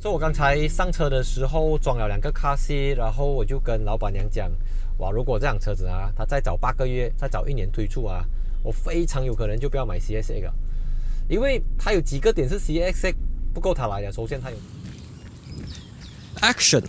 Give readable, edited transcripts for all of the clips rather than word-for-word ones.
所以我刚才上车的时候装了2个卡西，然后我就跟老板娘讲，哇，如果这辆车子啊，它再早8个月，再早1年推出啊，我非常有可能就不要买 CX-8 了，因为它有几个点是 CX-8 不够它来的。首先它有 Action，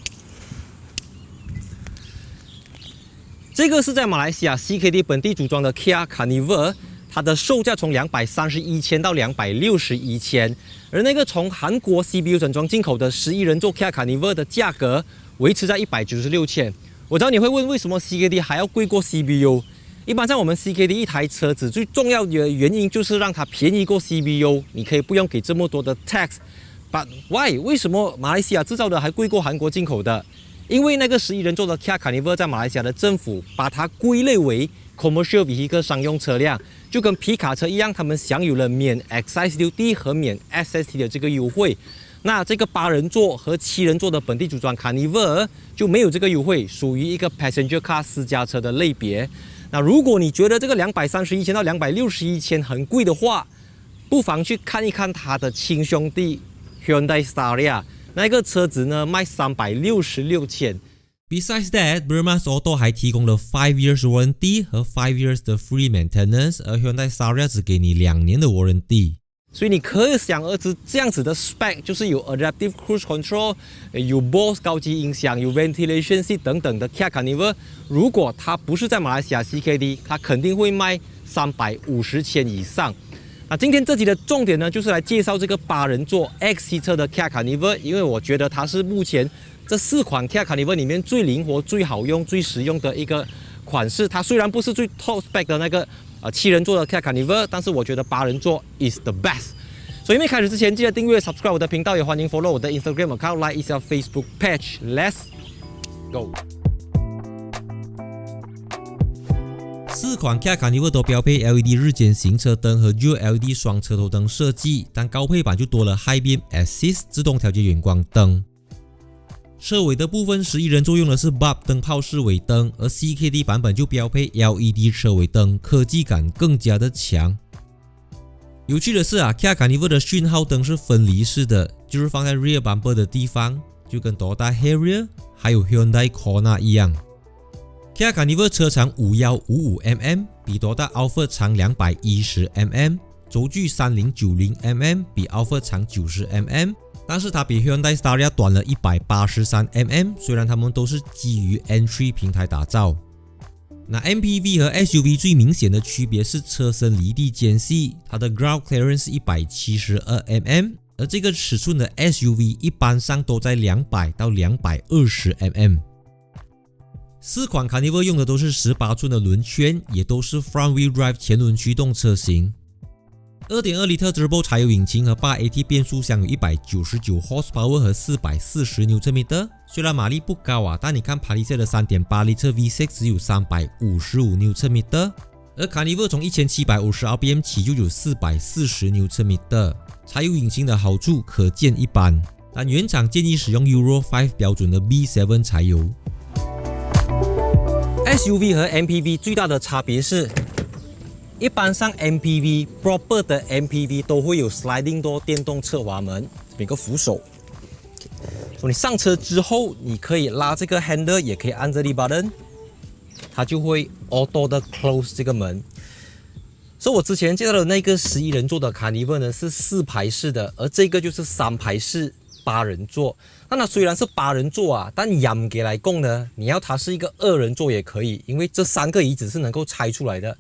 这个是在马来西亚 CKD 本地组装的 Kia Carnival。它的售价从231千到261千，而那个从韩国 CBU 整装进口的11人座 Kia Carnival 的价格维持在196千。我知道你会问，为什么 CKD 还要贵过 CBU？ 一般上我们 CKD 一台车子最重要的原因就是让它便宜过 CBU， 你可以不用给这么多的 tax。But why？ 为什么马来西亚制造的还贵过韩国进口的？因为那个11人座的 Kia Carnival 在马来西亚的政府把它归类为 commercial vehicle 商用车辆，就跟皮卡车一样，他们享有了免 excise duty 和免 SST 的这个优惠。那这个8人座和7人座的本地组装 Carnival 就没有这个优惠，属于一个 passenger car 私家车的类别。那如果你觉得这个231千到261千很贵的话，不妨去看一看它的亲兄弟 Hyundai Staria。那个车子呢卖366千。Besides that, Burmaz Auto 还提供了5 years warranty 和5 years 的 free maintenance， 而 Hyundai Staria 只给你2年的 warranty。所以你可想而知，这样子的 spec 就是有 adaptive cruise control， 有 Bose 高级音响，有 ventilation seat 等等的 Kia Carnival。如果它不是在马来西亚 CKD， 它肯定会卖350千以上。那今天这集的重点呢，就是来介绍这个8人座 X 车的 Kia Carnival， 因为我觉得它是目前这4款 Kia Carnival 里面最灵活、最好用、最实用的一个款式。它虽然不是最 top spec 的那个7人座的 Kia Carnival， 但是我觉得8人座 is the best。所以，开始之前记得订阅、subscribe 我的频道，也欢迎 follow 我的 Instagram account，like 一下 Facebook page。Let's go。4款 Kia Carnival 都标配 LED 日间行车灯和 Dual LED 双车头灯设计，但高配版就多了 High Beam Assist 自动调节远光灯。车尾的部分11人座用的是 Bulb 灯泡式尾灯，而 CKD 版本就标配 LED 车尾灯，科技感更加的强。有趣的是Kia Carnival 的讯号灯是分离式的，就是放在 rear bumper 的地方，就跟 Toyota Harrier 还有 Hyundai Kona 一样。Kia Carnival 车长 5155mm， 比 Toyota Alphard 长 210mm， 轴距 3090mm， 比 Alphard 长 90mm， 但是它比 Hyundai Staria 短了 183mm， 虽然它们都是基于 Entry 平台打造。那 MPV 和 SUV 最明显的区别是车身离地间隙，它的 ground clearance 是 172mm， 而这个尺寸的 SUV 一般上都在200到 220mm。4款 Carnival 用的都是18寸的轮圈，也都是 Front Wheel Drive 前轮驱动车型。2.2 L Turbo 柴油引擎和 8AT 变速箱有199 horsepower 和440 Nm， 虽然马力不高但你看 Palisade 的 3.8 L V6 只有355 Nm， 而 Carnival 从1750 RPM 起就有440 Nm。 柴油引擎的好处可见一斑，但原厂建议使用 Euro 5 标准的 B7 柴油。SUV 和 MPV 最大的差别是，一般上 MPV proper 的 MPV 都会有 sliding door 电动侧滑门，这边有个扶手。所以你上车之后，你可以拉这个 handle， 也可以按这里 button， 它就会 auto 的 close 这个门。所以我之前介绍的那个11人座的 Carnival 呢是4排式的，而这个就是3排式8人座。那它虽然是8人座但严格来讲呢，你要它是一个2人座也可以，因为这3个椅子是能够拆出来的。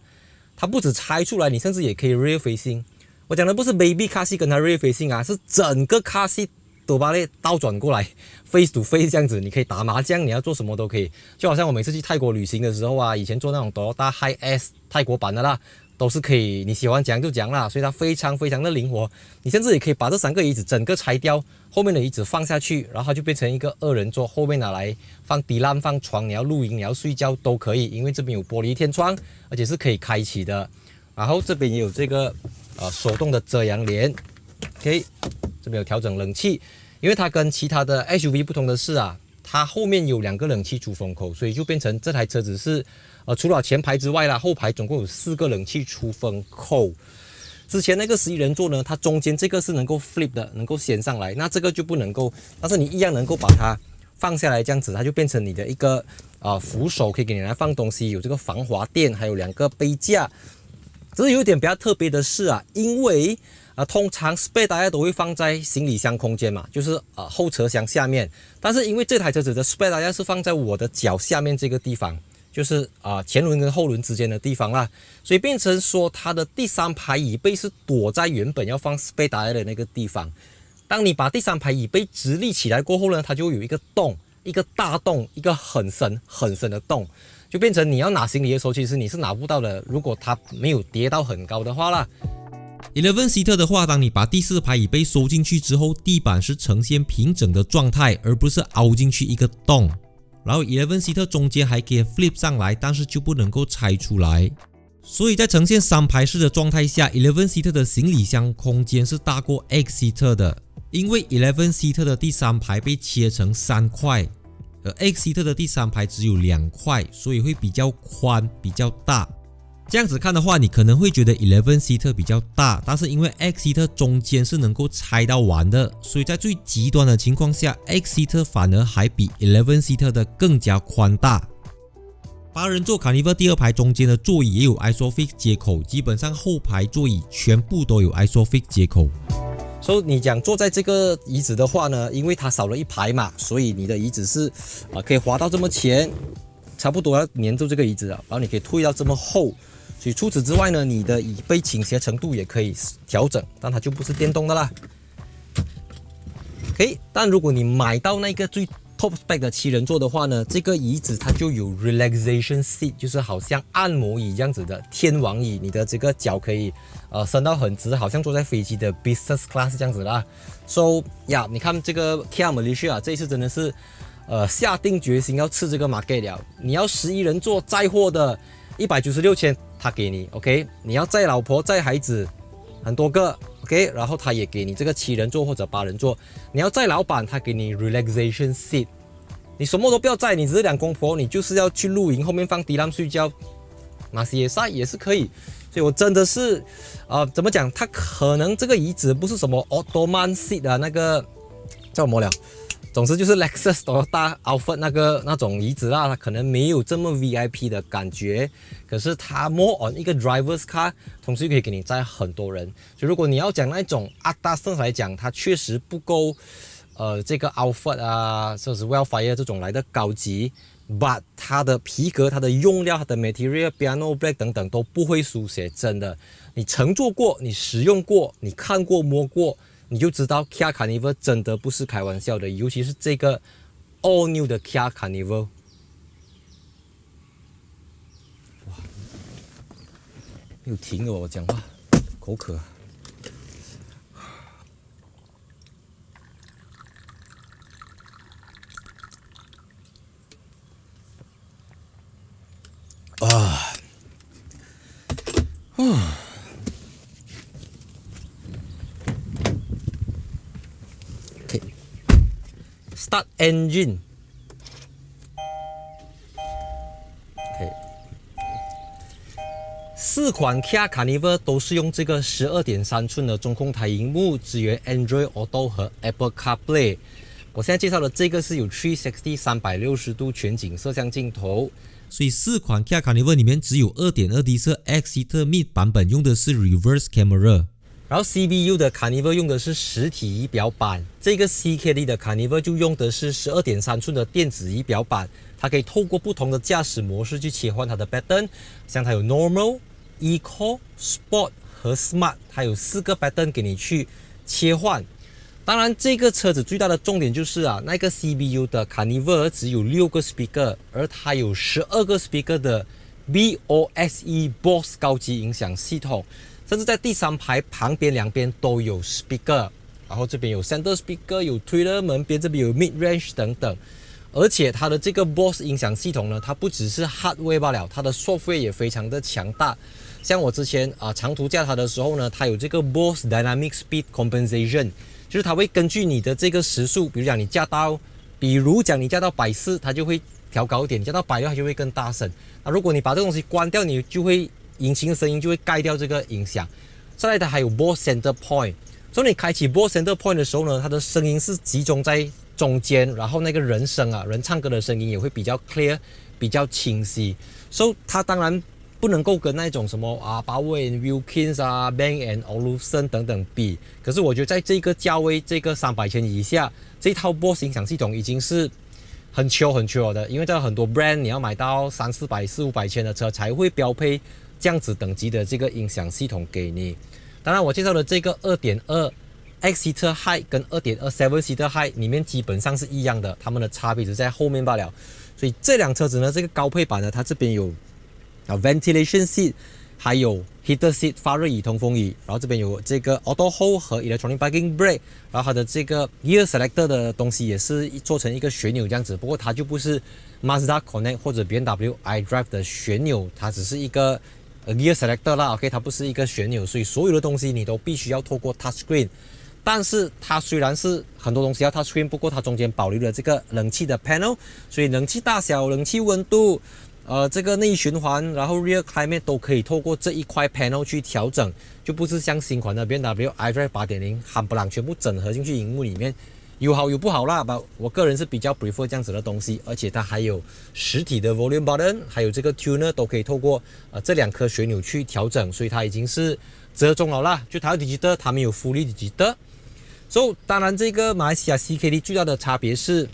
它不止拆出来，你甚至也可以 rear facing。我讲的不是 baby car seat 跟它 rear facing是整个 car seat 都把它倒转过来 face to face 这样子，你可以打麻将，你要做什么都可以。就好像我每次去泰国旅行的时候以前坐那种 Toyota Hi S 泰国版的啦，都是可以，你喜欢讲就讲啦，所以它非常非常的灵活。你甚至也可以把这3个椅子整个拆掉，后面的椅子放下去，然后它就变成一个2人座，后面拿来放地浪、放床，你要露营、你要睡觉都可以，因为这边有玻璃天窗，而且是可以开启的。然后这边也有这个手动的遮阳帘 ，OK， 这边有调整冷气，因为它跟其他的 SUV 不同的是它后面有2个冷气出风口，所以就变成这台车子是除了前排之外啦，后排总共有4个冷气出风口。之前那个11人座呢，它中间这个是能够 flip 的，能够掀上来，那这个就不能够，但是你一样能够把它放下来，这样子它就变成你的一个扶手，可以给你来放东西，有这个防滑垫，还有2个杯架。只是有一点比较特别的是啊，因为通常 spare 大家都会放在行李箱空间嘛，就是后车厢下面，但是因为这台车子的 spare 大家是放在我的脚下面这个地方。就是前轮跟后轮之间的地方啦，所以变成说它的第3排椅背是躲在原本要放 spare tire 的那个地方。当你把第3排椅背直立起来过后呢，它就会有一个洞，一个大洞，一个很深很深的洞，就变成你要拿行李的时候，其实你是拿不到的。如果它没有跌到很高的话啦。11 seater 的话，当你把第4排椅背收进去之后，地板是呈现平整的状态，而不是凹进去一个洞。然后11 seater 中间还可以 flip 上来，但是就不能够拆出来。所以在呈现3排式的状态下，11 seater 的行李箱空间是大过 X seater 的，因为11 seater 的第3排被切成3块，而 X seater 的第3排只有2块，所以会比较宽，比较大。这样子看的话，你可能会觉得11 seater 比较大，但是因为 X seater 中间是能够拆到完的，所以在最极端的情况下 ，X seater 反而还比11 seater 的更加宽大。8人座 Carnival 第2排中间的座椅也有 ISOFIX 接口，基本上后排座椅全部都有 ISOFIX 接口。所以你讲坐在这个椅子的话呢，因为它少了1排嘛，所以你的椅子是可以滑到这么前，差不多要粘住这个椅子了，然后你可以推到这么厚。所以除此之外呢，你的椅背倾斜程度也可以调整，但它就不是电动的啦。OK， 但如果你买到那个最 top spec 的7人座的话呢，这个椅子它就有 relaxation seat， 就是好像按摩椅这样子的天王椅，你的这个脚可以伸到很直，好像坐在飞机的 business class 这样子啦。So 呀，你看这个 Kia Malaysia 这一次真的是下定决心要吃这个 market 了。你要11人座载货的196千。他给你 OK， 你要载老婆载孩子很多个 OK， 然后他也给你这个7人座或者8人座。你要载老板，他给你 relaxation seat。你什么都不要载，你只是2公婆，你就是要去露营，后面放低浪睡觉，马西也晒也是可以。所以我真的是怎么讲？它可能这个椅子不是什么 Ottoman seat 那个叫什么了？总之就是 Lexus Toyota Alphard 那种椅子啦，它可能没有这么 VIP 的感觉，可是它 more on 一个 driver's car， 同时又可以给你载很多人。所以如果你要讲那种 atas 来讲，它确实不够这个 Alphard 啊，就是 Wildfire 这种来的高级 ，but 它的皮革、它的用料、它的 material、piano black 等等都不会输血，真的。你乘坐过，你使用过，你看过摸过。你就知道 Kia Carnival 真的不是开玩笑的，尤其是这个 all new 的 Kia Carnival。哇，没有停了我讲话，口渴。Start engine。OK， 4款 Kia Carnival 都是用这个12.3寸的中控台萤幕，支援 Android Auto 和 Apple CarPlay。我现在介绍的这个是有360 360度全景摄像镜头。所以4款 Kia Carnival 里面只有 2.2D 色 X seater Mid 版本用的是 Reverse Camera。然后 CBU 的 Carnival 用的是实体仪表板，这个 CKD 的 Carnival 就用的是12.3寸的电子仪表板，它可以透过不同的驾驶模式去切换它的 pattern， 像它有 Normal、Eco、Sport 和 Smart， 它有4个 pattern 给你去切换。当然，这个车子最大的重点就是那个 CBU 的 Carnival 只有6个 speaker， 而它有12个 speaker 的 BOSE 高级音响系统。甚至在第3排旁边2边都有 speaker， 然后这边有 center speaker， 有推了门边，这边有 mid range 等等。而且它的这个 BOSE 音响系统呢，它不只是 hardware 罢了，它的 software 也非常的强大。像我之前长途驾它的时候呢，它有这个 BOSE Dynamic Speed Compensation， 就是它会根据你的这个时速，比如讲你驾到140，它就会调高一点；驾到160，它就会更大声。那如果你把这个东西关掉，你就会引擎的声音就会盖掉这个音响。再来它还有 Bose Center Point， 所以你开启 Bose Center Point 的时候呢，它的声音是集中在中间，然后那个人声啊，人唱歌的声音也会比较 clear， 比较清晰。所以它当然不能够跟那种什么Bowen Wilkins 啊 Bang & Olufsen 等等比，可是我觉得在这个价位，这个300千以下，这套 Bose 音响系统已经是很球的，因为在很多 brand 你要买到300-400、400-500千的车才会标配这样子等级的这个音响系统给你。当然我介绍的这个 2.2 X Seater Height 跟 2.2 7 Seater Height 里面基本上是一样的，它们的差别只在后面罢了。所以这辆车子呢，这个高配版呢，它这边有ventilation seat， 还有 heater seat 发热椅、通风椅，然后这边有这个 auto hold 和 electronic parking brake， 然后它的这个 gear selector 的东西也是做成一个旋钮这样子，不过它就不是 Mazda Connect 或者 BMW iDrive 的旋钮，它只是一个gear selector 啦 ，OK， 它不是一个旋钮，所以所有的东西你都必须要透过 touchscreen。但是它虽然是很多东西要 touchscreen， 不过它中间保留了这个冷气的 panel， 所以冷气大小、冷气温度。这个内循环，然后 rear climate 都可以透过这一块 panel 去调整，就不是像新款的 BMW iDrive 8.0冚唪唥全部整合进去荧幕里面，有好有不好啦。我个人是比较 prefer 这样子的东西，而且它还有实体的 volume button， 还有这个 tuner 都可以透过这2颗旋钮去调整，所以它已经是折中了啦。就它有 digital， 它没有 fully digital。所以当然这个马来西亚 CKD 最大的差别是，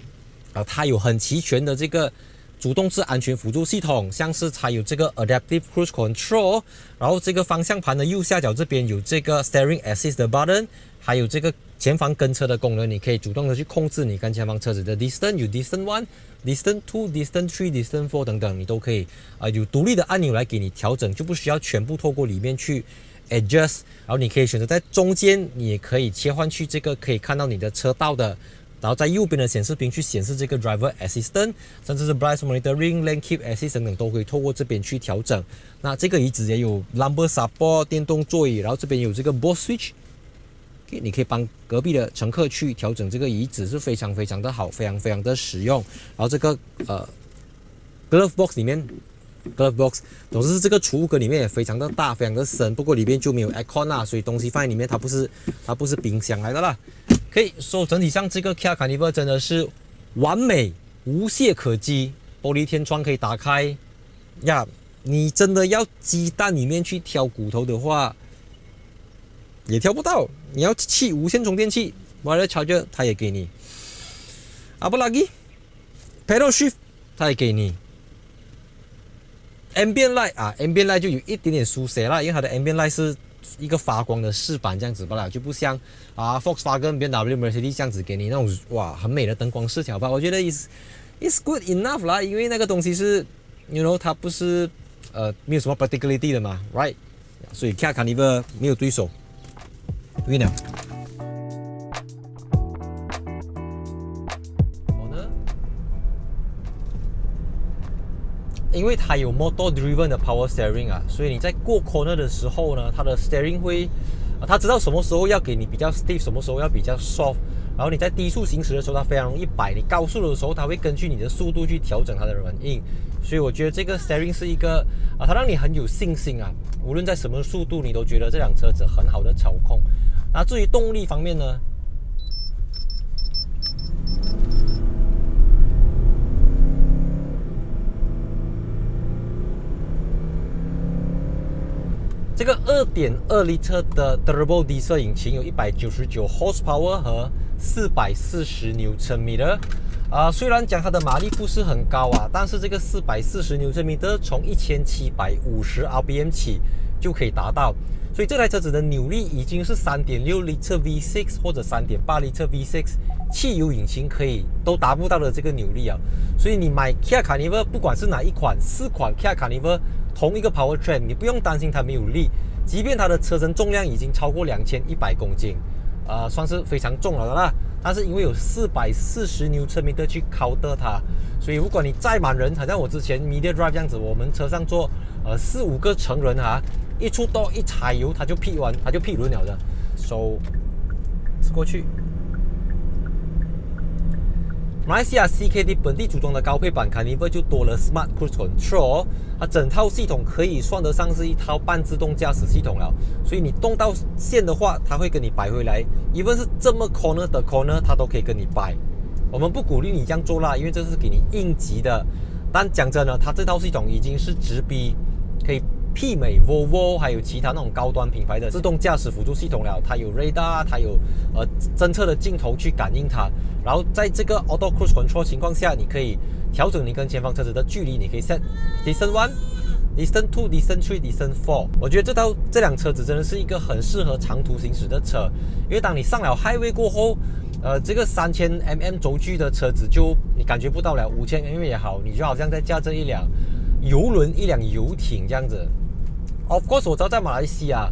它有很齐全的这个主动式安全辅助系统，像是它有这个 Adaptive Cruise Control， 然后这个方向盘的右下角这边有这个 Steering Assist 的 button， 还有这个前方跟车的功能，你可以主动的去控制你跟前方车子的 distance， 有 distance 1、distance 2、distance 3、distance 4等等，你都可以有独立的按钮来给你调整，就不需要全部透过里面去 adjust， 然后你可以选择在中间，你也可以切换去这个可以看到你的车道的。然后在右边的显示屏去显示这个 Driver Assistant， 甚至是 Blind Monitoring、Lane Keep Assist 等等都可以透过这边去调整。那这个椅子也有 Lumbar Support 电动座椅，然后这边有这个 Bose Switch， 你可以帮隔壁的乘客去调整这个椅子，是非常的好，非常的实用。然后这个Glove Box 里面。Glove Box， 总之是这个储物格里面也非常的大，非常的深，不过里面就没有 aircon 啦，所以东西放在里面它不是冰箱来的啦。可以说整体上这个 Kia Carnival 真的是完美，无懈可击，玻璃天窗可以打开呀。你真的要鸡蛋里面去挑骨头的话，也挑不到。你要无线充电器 ，Wireless Charger 它也给你。Apa lagi Pedal Shift 它也给你。Ambient Light Ambient Light 就有一点点疏泄啦，因为它的 Ambient Light 是一个发光的饰板这样子罢了，就不像Volkswagen、BMW、Mercedes 这样子给你那种哇很美的灯光饰条吧。我觉得 is good enough 啦，因为那个东西是 它不是没有什么 particularity 的嘛 ，right？ 所以 Kia Carnival 没有对手 ，winner。因为它有 motor driven 的 power steering 所以你在过 corner 的时候呢，它的 steering 会，它知道什么时候要给你比较 stiff， 什么时候要比较 soft。然后你在低速行驶的时候，它非常容易摆；你高速的时候，它会根据你的速度去调整它的软硬。所以我觉得这个 steering 是一个它让你很有信心无论在什么速度，你都觉得这辆车子很好的操控。那至于动力方面呢？这个 2.2 litre 的 Turbo Diesel 引擎有199 horsepower 和440 Nm。虽然讲它的马力不是很高但是这个440 Nm 从1750 RPM 起就可以达到，所以这台车子的扭力已经是 3.6 litre V6 或者 3.8 litre V6 汽油引擎都达不到的这个扭力所以你买 Kia Carnival 不管是哪一款，4款 Kia Carnival 同一个 powertrain， 你不用担心它没有力，即便它的车身重量已经超过2100公斤，算是非常重了的啦。但是因为有440 Nm 去 counter 它，所以如果你载满人，好像我之前 Media Drive 这样子，我们车上坐4-5个成人一出道一踩油它就屁完，它就屁轮了的。So 过去。马来西亚 CKD 本地组装的高配版 Carnival 就多了 Smart Cruise Control， 它整套系统可以算得上是一套半自动驾驶系统了。所以你动到线的话，它会跟你摆回来 ，even 是这么 corner 的 corner， 它都可以跟你摆。我们不鼓励你这样做啦，因为这是给你应急的。但讲真的，它这套系统已经是直逼可以媲美 Volvo 还有其他那种高端品牌的自动驾驶辅助系统了。它有 radar， 它有侦测的镜头去感应它。然后在这个 Auto Cruise Control 情况下，你可以调整你跟前方车子的距离，你可以 set Distance 1、Distance 2、Distance 3、Distance 4。我觉得这辆车子真的是一个很适合长途行驶的车，因为当你上了 Highway 过后，这个3000mm 轴距的车子就你感觉不到了，5000mm 也好，你就好像在驾着一辆游轮、一辆游艇这样子。Of course， 我知道在马来西亚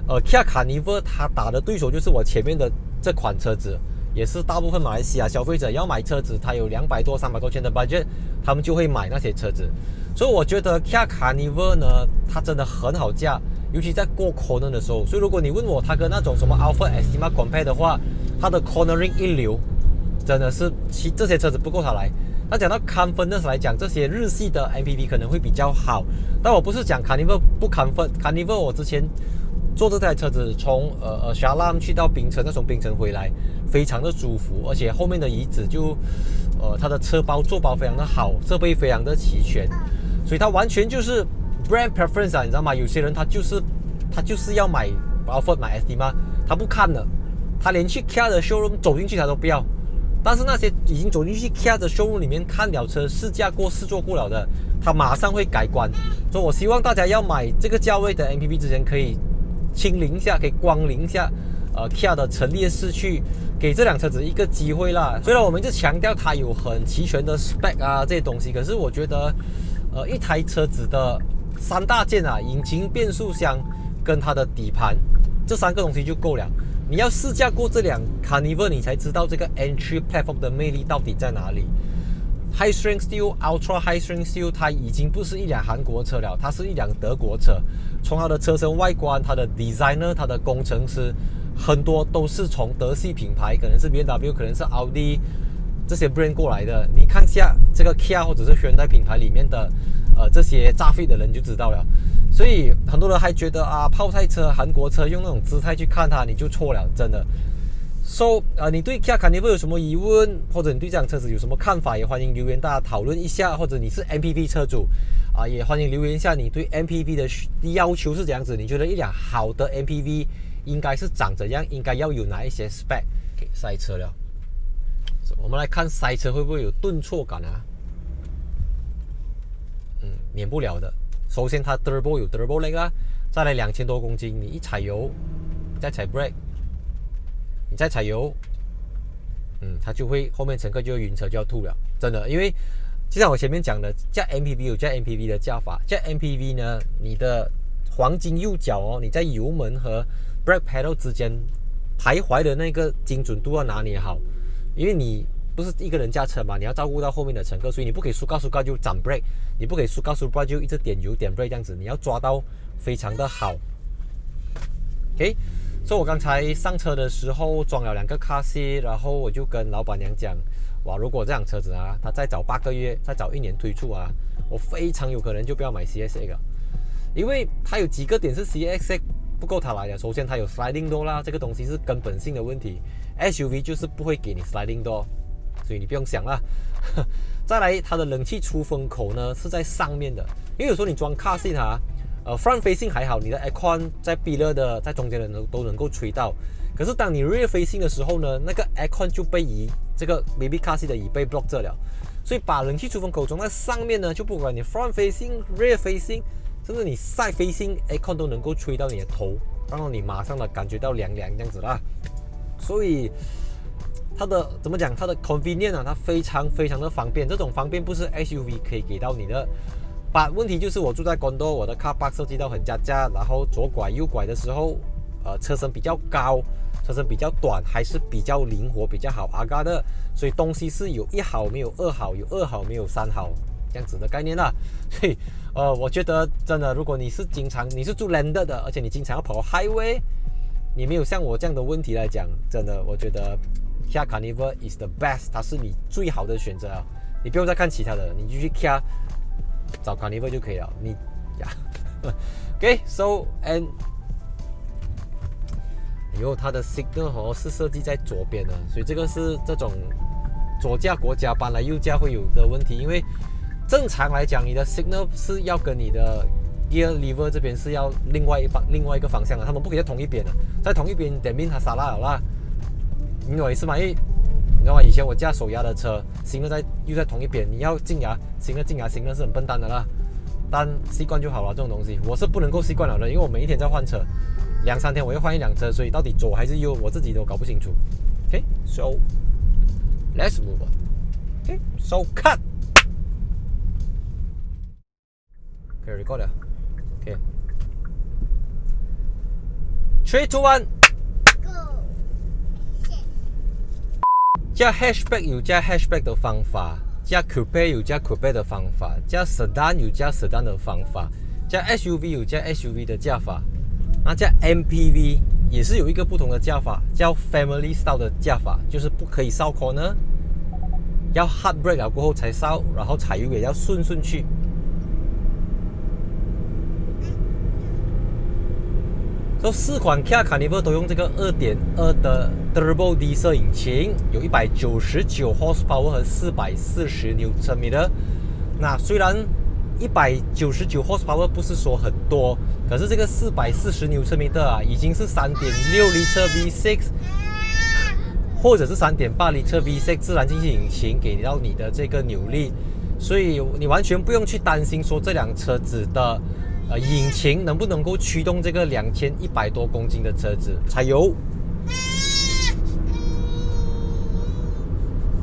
，Kia Carnival 它打的对手就是我前面的这款车子，也是大部分马来西亚消费者要买车子，它有200多、300多千的 budget， 他们就会买那些车子。所以我觉得 Kia Carnival 呢，它真的很好驾，尤其在过 corner 的时候。所以如果你问我它跟那种什么 Alphard Estima compare 的话，它的 cornering 一流，真的是这些车子不够它来。那讲到 confidence 来讲，这些日系的 MPV 可能会比较好，但我不是讲 Carnival 不 confident。Carnival 我之前坐这台车子从沙浪去到槟城，再从槟城回来，非常的舒服，而且后面的椅子就它的车包座包非常的好，设备非常的齐全，所以它完全就是 brand preference 啊，你知道吗？有些人他就是要买 Alphard 买 Estima， 他不看了，他连去 Kia 的 showroom 走进去他都不要。但是那些已经走进去 Kia 的 showroom 里面看了车、试驾过、试坐过了的，他马上会改观。所以我希望大家要买这个价位的 MPV 之前，可以亲临一下，可以光临一下Kia 的陈列室，去给这辆车子一个机会啦。虽然我们一直强调它有很齐全的 spec 啊这些东西，可是我觉得一台车子的3大件啊，引擎、变速箱跟它的底盘，这3个东西就够了。你要试驾过这辆 Carnival， 你才知道这个 entry platform 的魅力到底在哪里。High Strength Steel、Ultra High Strength Steel， 它已经不是一辆韩国车了，它是一辆德国车。从它的车身外观、它的 designer、它的工程师，很多都是从德系品牌，可能是 BMW， 可能是奥迪这些 brand 过来的。你看下这个 Kia 或者是Hyundai品牌里面的这些炸飞的人就知道了。所以很多人还觉得啊，泡菜车、韩国车用那种姿态去看它，你就错了，真的。So 你对 Kia Carnival 有什么疑问，或者你对这辆车子有什么看法，也欢迎留言大家讨论一下。或者你是 MPV 车主也欢迎留言一下你对 MPV 的要求是怎样子。你觉得一辆好的 MPV 应该是长怎样，应该要有哪一些 spec？ 塞车了，我们来看塞车会不会有顿挫感啊？免不了的。首先它 turbo 有 turbo lag 啦，再来2000多公斤，你一踩油，你再踩 brake， 你再踩油，它就会后面乘客就会晕车，就要吐了，真的。因为就像我前面讲的，驾 MPV 有驾 MPV 的驾法，驾 MPV 呢，你的黄金右脚你在油门和 brake pedal 之间徘徊的那个精准度要拿捏好，因为你不是一个人驾车嘛，你要照顾到后面的乘客，所以你不可以速告就斩 brake， 你不可以速告就一直点油点 brake 这样子，你要抓到非常的好。OK， 所以我刚才上车的时候装了2个 car seat， 然后我就跟老板娘讲，哇，如果这辆车子它再早8个月，再早1年推出我非常有可能就不要买 CX-8 了，因为它有几个点是 CX-8 不够它来的。首先它有 sliding door 啦，这个东西是根本性的问题， SUV 就是不会给你 sliding door，所以你不用想啦。再来，它的冷气出风口呢是在上面的，因为有时候你装 car seat front facing 还好，你的 aircon 在 pillar 的在中间的都能够吹到。可是当你 rear facing 的时候呢，那个 aircon 就被这个 baby car seat 的椅被 block 着了。所以把冷气出风口装在上面呢，就不管你 front facing、rear facing， 甚至你 side facing，aircon 都能够吹到你的头，让你马上的感觉到凉凉这样子啦。所以它的怎么讲？它的 convenient 它非常非常的方便，这种方便不是 SUV 可以给到你的。把问题就是我住在 condo， 我的 car park 设计到很夹，然后左拐右拐的时候，车身比较高，车身比较短，还是比较灵活，比较好agar的，所以东西是有1好没有2好，有2好没有3好这样子的概念啦。所以我觉得真的，如果你是住 landed 的，而且你经常要跑 highway， 你没有像我这样的问题来讲，真的我觉得 Kia Carnival is the best， 它是你最好的选择啊！你不用再看其他的，你就去 Kia 找 Carnival 就可以了。你呀，OK，so and， 它的 signal 是设计在左边的，所以这个是这种左驾国家搬来右驾会有的问题，因为正常来讲，你的 signal 是要跟你的 gear lever 这边是要另外一个方向的，他们不可以在同一边的，在同一边点名它撒拉了啦。你懂我意思吗？因为你知道吗？以前我驾手压的车，signal又在同一边，你要进牙，signal进牙，signal是很笨蛋的啦。但习惯就好了，这种东西我是不能够习惯了的，因为我每一天在换车，2、3天我要换一辆车，所以到底左还是右，我自己都搞不清楚。Okay, so let's move on. Okay, so cut. Okay, record 了。Okay. 3, 2, 1. Go. 加 hatchback 有加 hatchback 的方法，加 coupe 有加 coupe 的方法，加 sedan 有加 sedan 的方法，加 SUV 有加 SUV 的驾法，那加 MPV 也是有一个不同的驾法，叫 family style 的驾法，就是不可以烧 corner， 要 hard brake 了过后才烧，然后踩油也要顺去。所以4款 Kia Carnival 都用这个 2.2 的 Turbo Diesel 引擎，有199 horsepower 和440 Nm。那虽然199 horsepower 不是说很多，可是这个440 Nm 啊，已经是 3.6 L V6 或者是 3.8 L V6 自然进气引擎给到你的这个扭力，所以你完全不用去担心说这辆车子的引擎能不能够驱动这个2100多公斤的车子。柴油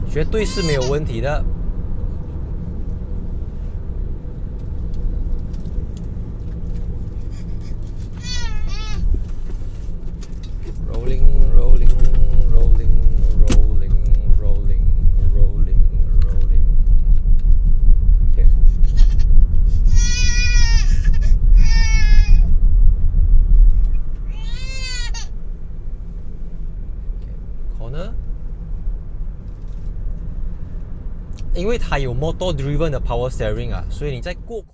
绝对是没有问题的。因为它有 motor driven 的 power steering 啊，所以你在过